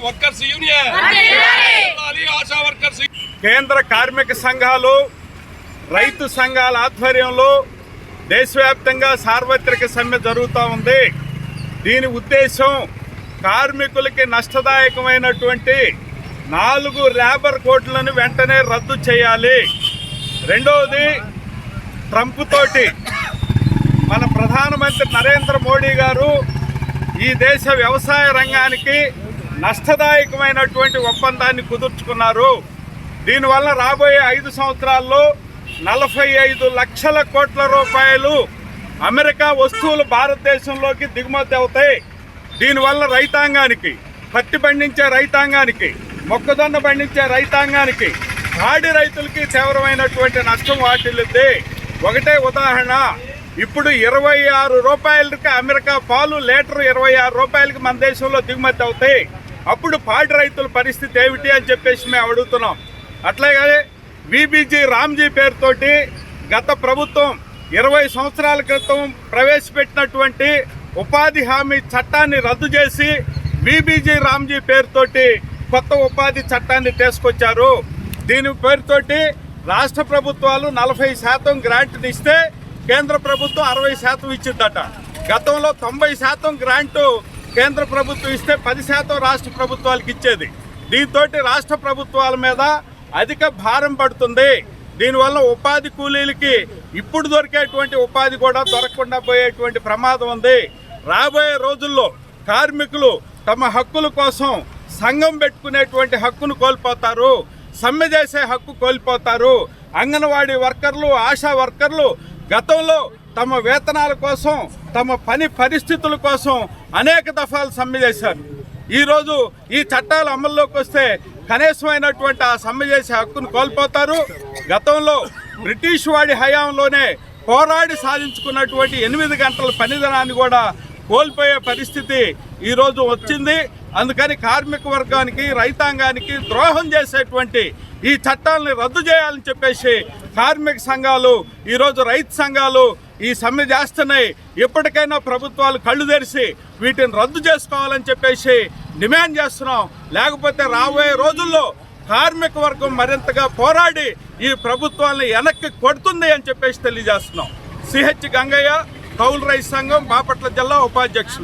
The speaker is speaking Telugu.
Workers union, ASHA workers. కేంద్ర కార్మిక సంఘాలు, రైతు సంఘాల ఆధ్వర్యంలో దేశవ్యాప్తంగా సార్వత్రిక సమ్మె జరుగుతూ ఉంది. దీని ఉద్దేశం కార్మికులకి నష్టదాయకమైనటువంటి 4 లేబర్ కోడ్లను వెంటనే రద్దు చేయాలి. రెండవది, ట్రంప్ తోటి మన ప్రధానమంత్రి నరేంద్ర మోడీ గారు ఈ దేశ వ్యవసాయ రంగానికి నష్టదాయకమైనటువంటి ఒప్పందాన్ని కుదుర్చుకున్నారు. దీనివల్ల రాబోయే 5 సంవత్సరాల్లో 45 లక్షల కోట్ల రూపాయలు అమెరికా వస్తువులు భారతదేశంలోకి దిగుమతి అవుతాయి. దీనివల్ల రైతాంగానికి, పత్తి పండించే రైతాంగానికి, మొక్కజొన్న పండించే రైతాంగానికి, పాడి రైతులకి తీవ్రమైనటువంటి నష్టం వాటిల్లుద్ది. ఒకటే ఉదాహరణ, ఇప్పుడు 26 రూపాయలకి అమెరికా పాలు లీటర్ 26 రూపాయలకి మన దేశంలో దిగుమతి అవుతాయి. అప్పుడు పాడి రైతుల పరిస్థితి ఏమిటి అని చెప్పేసి మేము అడుగుతున్నాం. అట్లాగే విబిజీ రామ్జీ పేరుతోటి గత ప్రభుత్వం 20 సంవత్సరాల క్రితం ప్రవేశపెట్టినటువంటి ఉపాధి హామీ చట్టాన్ని రద్దు చేసి విబిజీ రామ్జీ పేరుతోటి కొత్త ఉపాధి చట్టాన్ని తీసుకొచ్చారు. దీని పేరుతోటి రాష్ట్ర ప్రభుత్వాలు 40% గ్రాంట్ని ఇస్తే కేంద్ర ప్రభుత్వం 60% ఇచ్చిందట. గతంలో 90% గ్రాంటు కేంద్ర ప్రభుత్వం ఇస్తే 10% రాష్ట్ర ప్రభుత్వాలకు ఇచ్చేది. దీంతో రాష్ట్ర ప్రభుత్వాల మీద అధిక భారం పడుతుంది. దీనివల్ల ఉపాధి కూలీలకి ఇప్పుడు దొరికేటువంటి ఉపాధి కూడా దొరకకుండా పోయేటువంటి ప్రమాదం ఉంది. రాబోయే రోజుల్లో కార్మికులు తమ హక్కుల కోసం సంఘం పెట్టుకునేటువంటి హక్కును కోల్పోతారు, సమ్మె చేసే హక్కు కోల్పోతారు. అంగన్వాడీ వర్కర్లు, ఆశా వర్కర్లు గతంలో తమ వేతనాల కోసం, తమ పని పరిస్థితుల కోసం అనేక దఫాలు సమ్మె చేశారు. ఈరోజు ఈ చట్టాలు అమల్లోకి వస్తే కనీసమైనటువంటి ఆ సమ్మె చేసే హక్కును కోల్పోతారు. గతంలో బ్రిటిష్ వాడి హయాంలోనే పోరాడి సాధించుకున్నటువంటి 8 గంటల పనిదినాన్ని కూడా కోల్పోయే పరిస్థితి ఈరోజు వచ్చింది. అందుకని కార్మిక వర్గానికి, రైతాంగానికి ద్రోహం చేసేటువంటి ఈ చట్టాలని రద్దు చేయాలని చెప్పేసి కార్మిక సంఘాలు, ఈరోజు రైతు సంఘాలు ఈ సమ్మె చేస్తున్నాయి. ఎప్పటికైనా ప్రభుత్వాలు కళ్ళు తెరిచి వీటిని రద్దు చేసుకోవాలని చెప్పేసి డిమాండ్ చేస్తున్నాం. లేకపోతే రాబోయే రోజుల్లో కార్మిక వర్గం మరింతగా పోరాడి ఈ ప్రభుత్వాలను వెనక్కి కొడుతుంది అని చెప్పేసి తెలియజేస్తున్నాం. సిహెచ్ గంగయ్య, కౌలు రైతు సంఘం, బాపట్ల జిల్లా ఉపాధ్యక్షులు.